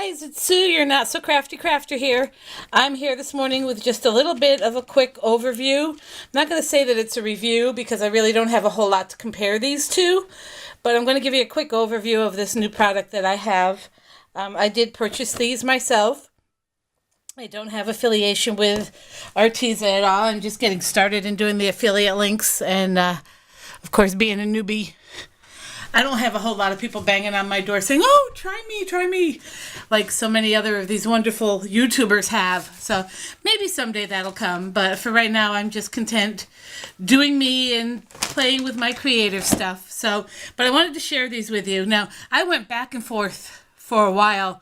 guys, it's Sue, your not so crafty crafter here. I'm here this morning with just a little bit of a quick overview. I'm not going to say that it's a review because I really don't have a whole lot to compare these to, but I'm going to give you a quick overview of this new product that I have. I did purchase these myself. I don't have affiliation with Arteza at all. I'm just getting started in doing the affiliate links, and of course, being a newbie, I don't have a whole lot of people banging on my door saying, oh, try me, like so many other of these wonderful YouTubers have. So maybe someday that'll come. But for right now, I'm just content doing me and playing with my creative stuff. But I wanted to share these with you. Now, I went back and forth for a while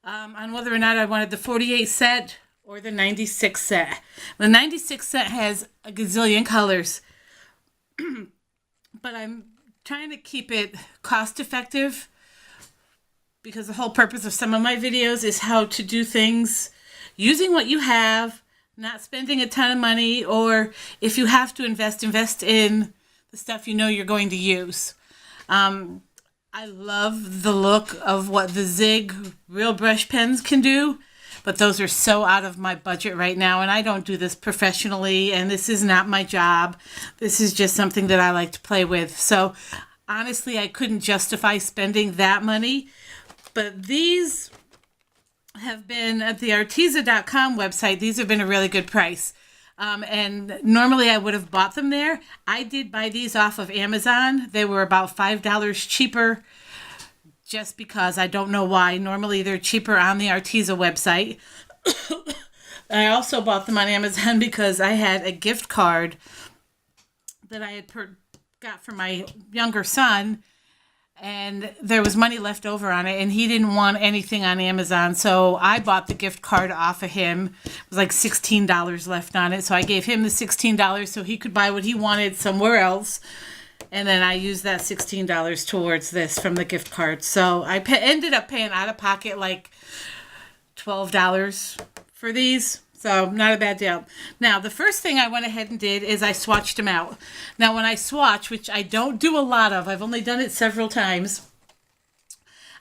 on whether or not I wanted the 48 set or the 96 set. The 96 set has a gazillion colors, but I'm trying to keep it cost effective because the whole purpose of some of my videos is how to do things using what you have, not spending a ton of money, or if you have to invest in the stuff you know you're going to use. I love the look of what the Zig Real Brush Pens can do, but those are so out of my budget right now, and I don't do this professionally, and this is not my job. This is just something that I like to play with. So honestly, I couldn't justify spending that money, but these have been at the Arteza.com website. These have been a really good price. And normally I would have bought them there. I did buy these off of Amazon. They were about $5 cheaper just because. I don't know why. Normally they're cheaper on the Arteza website. I also bought them on Amazon because I had a gift card that I had got for my younger son, and there was money left over on it, and he didn't want anything on Amazon, so I bought the gift card off of him. It was like $16 left on it, so I gave him the $16 so he could buy what he wanted somewhere else, and then I used that $16 towards this from the gift card. So I ended up paying out of pocket like $12 for these. So not a bad deal. Now, the first thing I went ahead and did is I swatched them out. Now, when I swatch, which I don't do a lot of, I've only done it several times,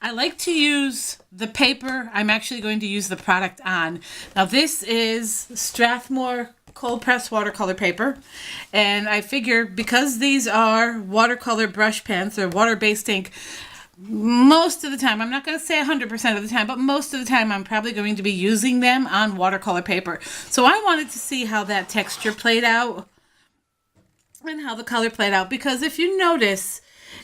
I like to use the paper I'm actually going to use the product on. Now, this is Strathmore cold press watercolor paper, and I figure because these are watercolor brush pens, they're water-based ink, most of the time, I'm not going to say 100% of the time, but most of the time I'm probably going to be using them on watercolor paper. So I wanted to see how that texture played out and how the color played out, because if you notice,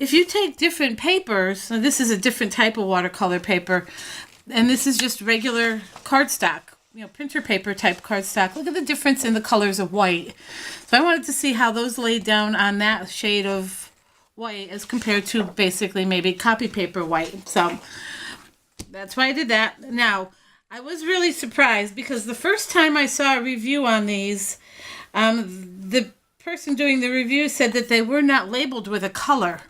if you take different papers, and this is a different type of watercolor paper, and this is just regular cardstock, printer paper type cardstock. Look at the difference in the colors of white. So I wanted to see how those laid down on that shade of white as compared to basically maybe copy paper white. So that's why I did that. Now, I was really surprised because the first time I saw a review on these, the person doing the review said that they were not labeled with a color.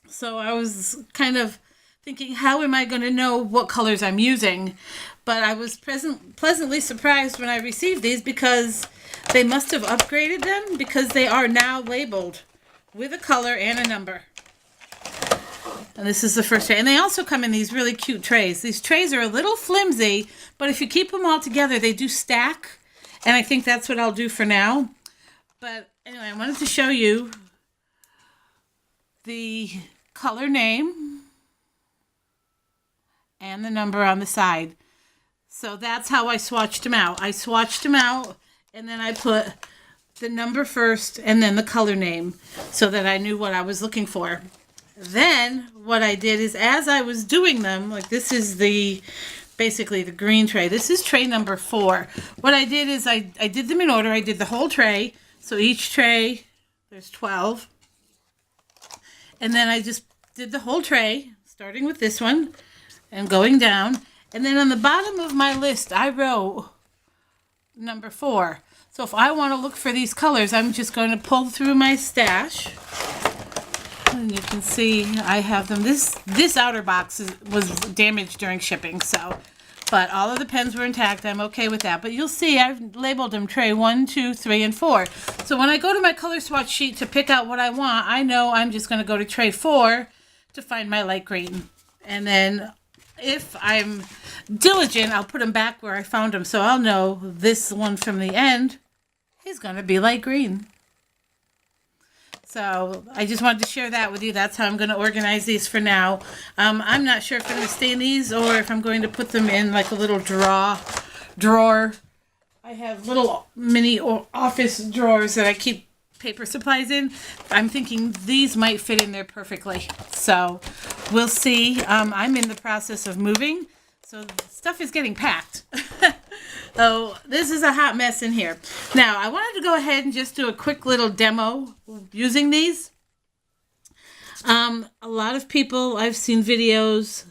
So I was kind of thinking, how am I going to know what colors I'm using? But I was pleasantly surprised when I received these because they must have upgraded them, because they are now labeled with a color and a number. And this is the first tray. And they also come in these really cute trays. These trays are a little flimsy, but if you keep them all together, they do stack. And I think that's what I'll do for now. But anyway, I wanted to show you the color name and the number on the side. So that's how I swatched them out. I swatched them out, and then I put the number first and then the color name so that I knew what I was looking for. Then what I did is, as I was doing them, like this is basically the green tray. This is tray number 4. What I did is I did them in order. I did the whole tray. So each tray, there's 12. And then I just did the whole tray, starting with this one and going down. And then on the bottom of my list, I wrote number 4. So if I want to look for these colors, I'm just going to pull through my stash. And you can see I have them. This outer box was damaged during shipping, but all of the pens were intact. I'm okay with that. But you'll see I've labeled them tray 1, 2, 3, and 4. So when I go to my color swatch sheet to pick out what I want, I know I'm just going to go to tray 4 to find my light green. And then if I'm diligent, I'll put them back where I found them, so I'll know this one from the end is going to be light green. So I just wanted to share that with you. That's how I'm going to organize these for now. I'm not sure if I'm going to stay in these or if I'm going to put them in like a little drawer. I have little mini office drawers that I keep paper supplies in. I'm thinking these might fit in there perfectly. So we'll see. I'm in the process of moving, so stuff is getting packed. So this is a hot mess in here. Now I wanted to go ahead and just do a quick little demo using these. A lot of people, I've seen videos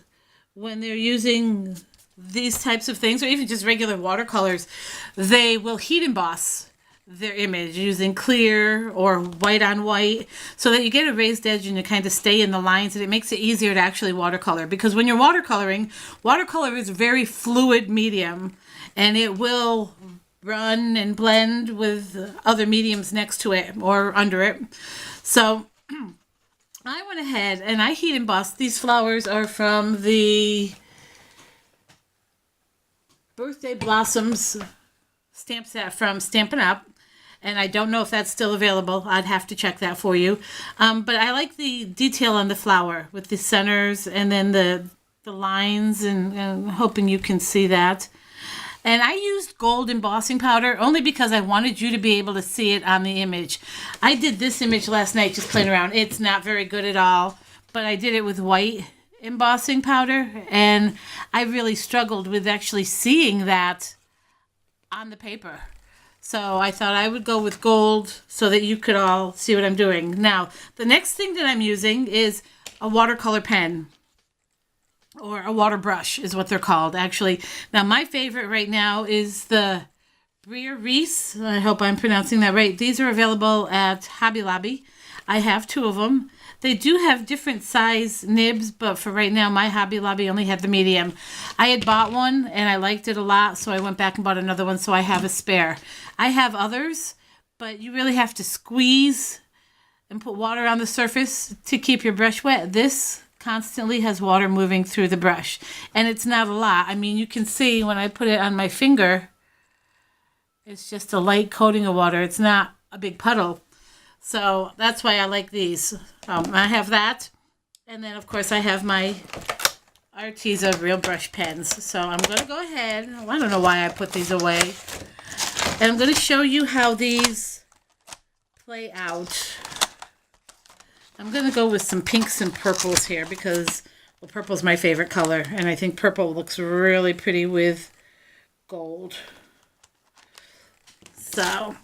when they're using these types of things, or even just regular watercolors, they will heat emboss their image using clear or white on white so that you get a raised edge and you kind of stay in the lines, and it makes it easier to actually watercolor, because when you're watercoloring, watercolor is a very fluid medium and it will run and blend with other mediums next to it or under it. So I went ahead and I heat embossed. These flowers are from the Birthday Blossoms stamp set from Stampin' Up! And I don't know if that's still available. I'd have to check that for you. But I like the detail on the flower with the centers and then the lines, and hoping you can see that. And I used gold embossing powder only because I wanted you to be able to see it on the image. I did this image last night just playing around. It's not very good at all, but I did it with white embossing powder, and I really struggled with actually seeing that on the paper. So I thought I would go with gold so that you could all see what I'm doing. Now, the next thing that I'm using is a watercolor pen, or a water brush is what they're called, actually. Now, my favorite right now is the Bria Reese. I hope I'm pronouncing that right. These are available at Hobby Lobby. I have 2 of them. They do have different size nibs, but for right now, my Hobby Lobby only had the medium. I had bought one, and I liked it a lot, so I went back and bought another one, so I have a spare. I have others, but you really have to squeeze and put water on the surface to keep your brush wet. This constantly has water moving through the brush, and it's not a lot. I mean, you can see when I put it on my finger, it's just a light coating of water. It's not a big puddle. So that's why I like these. I have that. And then, of course, I have my Arteza Real Brush Pens. So I'm going to go ahead. I don't know why I put these away. And I'm going to show you how these play out. I'm going to go with some pinks and purples here because, well, purple's my favorite color. And I think purple looks really pretty with gold. So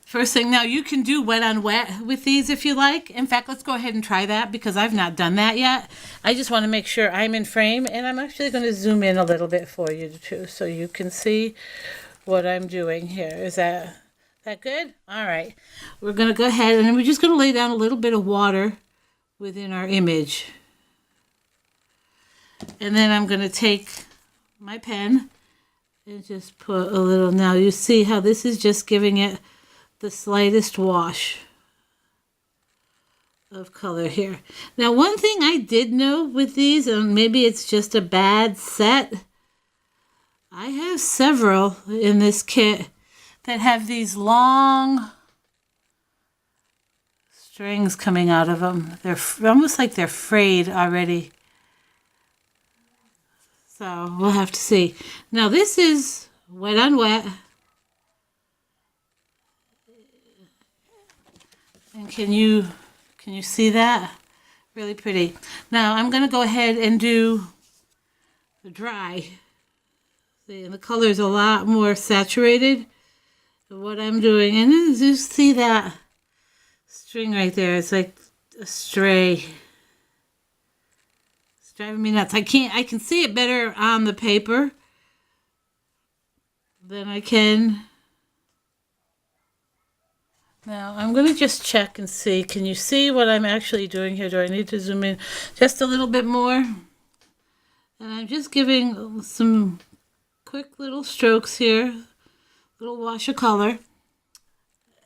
first thing, now you can do wet on wet with these if you like. In fact, let's go ahead and try that because I've not done that yet. I just want to make sure I'm in frame, and I'm actually going to zoom in a little bit for you too so you can see what I'm doing here. Is that good? All right. We're going to go ahead and we're just going to lay down a little bit of water within our image. And then I'm going to take my pen and just put a little, now you see how this is just giving it the slightest wash of color here. Now, one thing I did know with these, and maybe it's just a bad set, I have several in this kit that have these long strings coming out of them. They're almost like they're frayed already. So we'll have to see. Now this is wet on wet. And can you see that? Really pretty. Now I'm going to go ahead and do the dry. See, and the color is a lot more saturated than what I'm doing. And then you see that string right there. It's like a stray. It's driving me nuts. I can see it better on the paper than I can. Now I'm going to just check and see. Can you see what I'm actually doing here? Do I need to zoom in just a little bit more? And I'm just giving some quick little strokes here, little wash of color.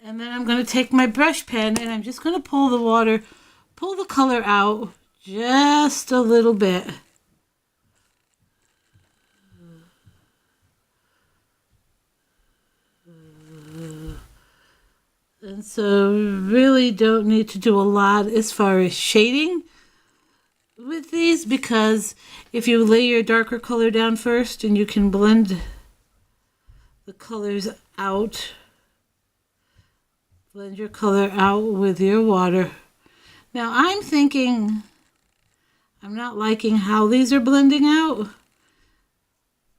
And then I'm going to take my brush pen and I'm just going to pull the color out just a little bit. And so really don't need to do a lot as far as shading with these, because if you lay your darker color down first and you can blend the colors out, blend your color out with your water. Now I'm thinking, I'm not liking how these are blending out.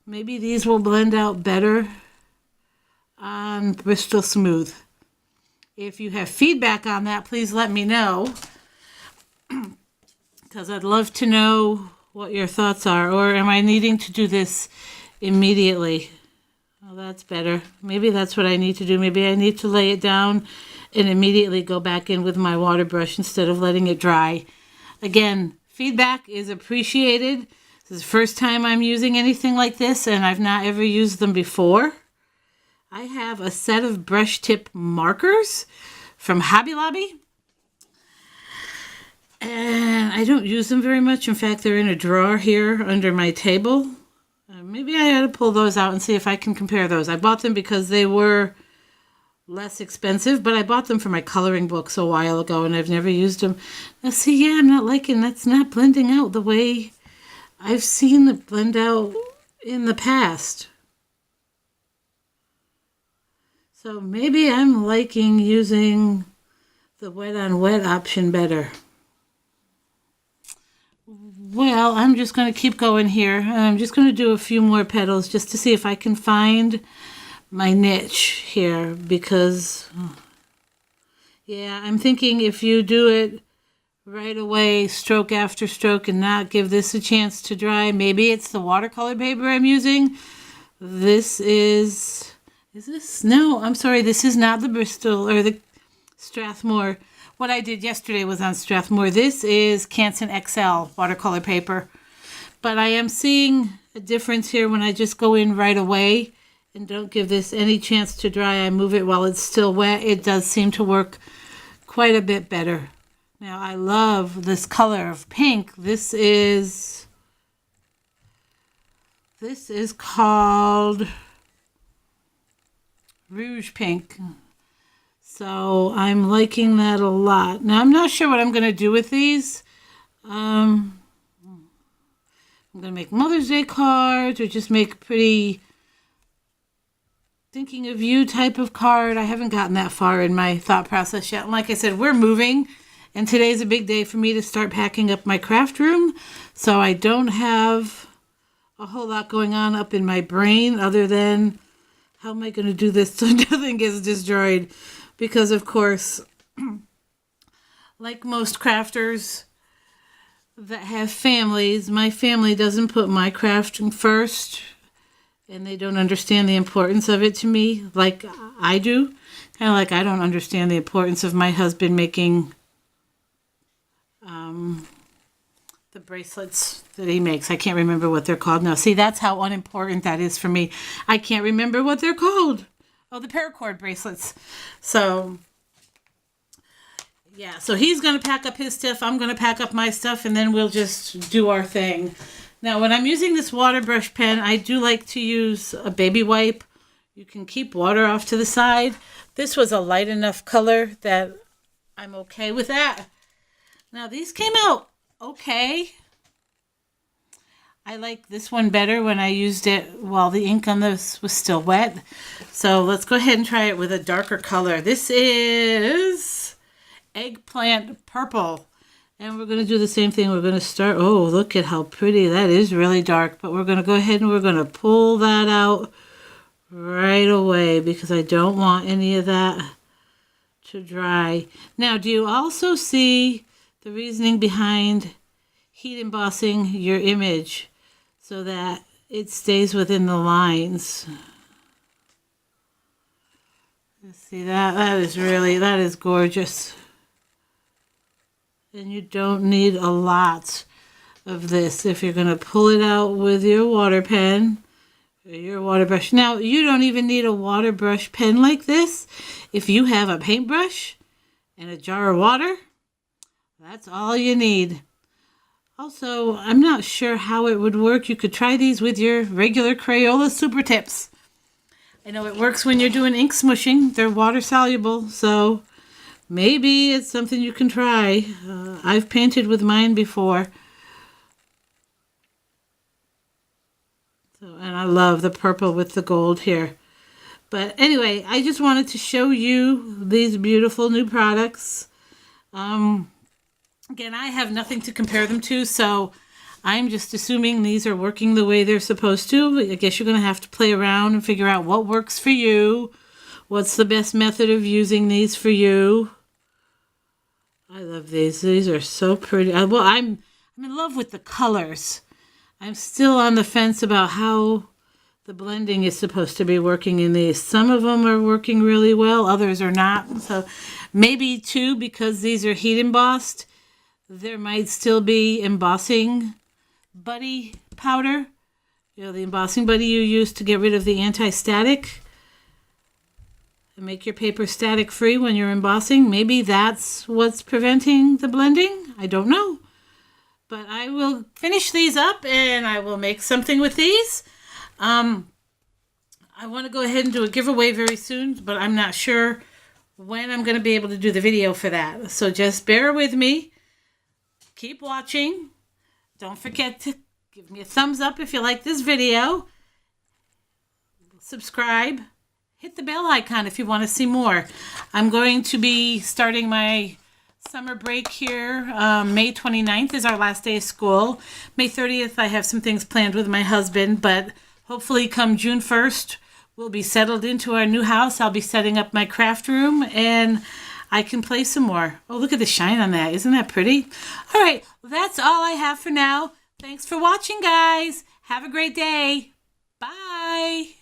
Maybe these will blend out better on Bristol Smooth. If you have feedback on that, please let me know, because I'd love to know what your thoughts are. Or am I needing to do this immediately? Oh, that's better. Maybe that's what I need to do. Maybe I need to lay it down and immediately go back in with my water brush instead of letting it dry. Again, feedback is appreciated. This is the first time I'm using anything like this, and I've not ever used them before. I have a set of brush tip markers from Hobby Lobby, and I don't use them very much. In fact, they're in a drawer here under my table. Maybe I ought to pull those out and see if I can compare those. I bought them because they were less expensive, but I bought them for my coloring books a while ago, and I've never used them. Now, see, yeah, I'm not liking that's not blending out the way I've seen it blend out in the past. So maybe I'm liking using the wet on wet option better. Well, I'm just going to keep going here. I'm just going to do a few more petals just to see if I can find my niche here, because, yeah, I'm thinking if you do it right away, stroke after stroke, and not give this a chance to dry, maybe it's the watercolor paper I'm using. This is this? No, I'm sorry, this is not the Bristol or the Strathmore. What I did yesterday was on Strathmore. This is Canson XL watercolor paper. But I am seeing a difference here when I just go in right away and don't give this any chance to dry. I move it while it's still wet. It does seem to work quite a bit better. Now, I love this color of pink. This is called Rouge Pink. So I'm liking that a lot. Now, I'm not sure what I'm going to do with these. I'm going to make Mother's Day cards or just make a pretty thinking of you type of card. I haven't gotten that far in my thought process yet. And like I said, we're moving, and today's a big day for me to start packing up my craft room. So I don't have a whole lot going on up in my brain other than how am I going to do this so nothing gets destroyed? Because, of course, like most crafters that have families, my family doesn't put my crafting first, and they don't understand the importance of it to me like I do. Kind of like I don't understand the importance of my husband making the bracelets that he makes. I can't remember what they're called now. See, that's how unimportant that is for me. I can't remember what they're called. Oh, the paracord bracelets. So, yeah. So he's going to pack up his stuff. I'm going to pack up my stuff, and then we'll just do our thing. Now, when I'm using this water brush pen, I do like to use a baby wipe. You can keep water off to the side. This was a light enough color that I'm okay with that. Now, these came out okay. I like this one better when I used it while the ink on this was still wet. So let's go ahead and try it with a darker color. This is Eggplant Purple. And we're going to do the same thing. We're going to start, oh, look at how pretty. That is really dark. But we're going to go ahead and we're going to pull that out right away because I don't want any of that to dry. Now, do you also see the reasoning behind heat embossing your image so that it stays within the lines? See that? That is gorgeous. And you don't need a lot of this if you're going to pull it out with your water pen or your water brush. Now, you don't even need a water brush pen like this. If you have a paintbrush and a jar of water, that's all you need. Also, I'm not sure how it would work. You could try these with your regular Crayola Super Tips. I know it works when you're doing ink smushing. They're water soluble, so maybe it's something you can try. I've painted with mine before. So, and I love the purple with the gold here. But anyway, I just wanted to show you these beautiful new products. Again, I have nothing to compare them to, so I'm just assuming these are working the way they're supposed to. I guess you're going to have to play around and figure out what works for you. What's the best method of using these for you? I love these. These are so pretty. Well, I'm in love with the colors. I'm still on the fence about how the blending is supposed to be working in these. Some of them are working really well, others are not. So maybe too, because these are heat embossed, there might still be embossing buddy powder. You know, the embossing buddy you use to get rid of the anti-static and make your paper static free when you're embossing. Maybe that's what's preventing the blending. I don't know. But I will finish these up and I will make something with these. I want to go ahead and do a giveaway very soon, but I'm not sure when I'm going to be able to do the video for that. So just bear with me. Keep watching. Don't forget to give me a thumbs up if you like this video. Subscribe. Hit the bell icon if you want to see more. I'm going to be starting my summer break here. May 29th is our last day of school. May 30th, I have some things planned with my husband, but hopefully come June 1st, we'll be settled into our new house. I'll be setting up my craft room and I can play some more. Oh, look at the shine on that. Isn't that pretty? All right, that's all I have for now. Thanks for watching, guys. Have a great day. Bye.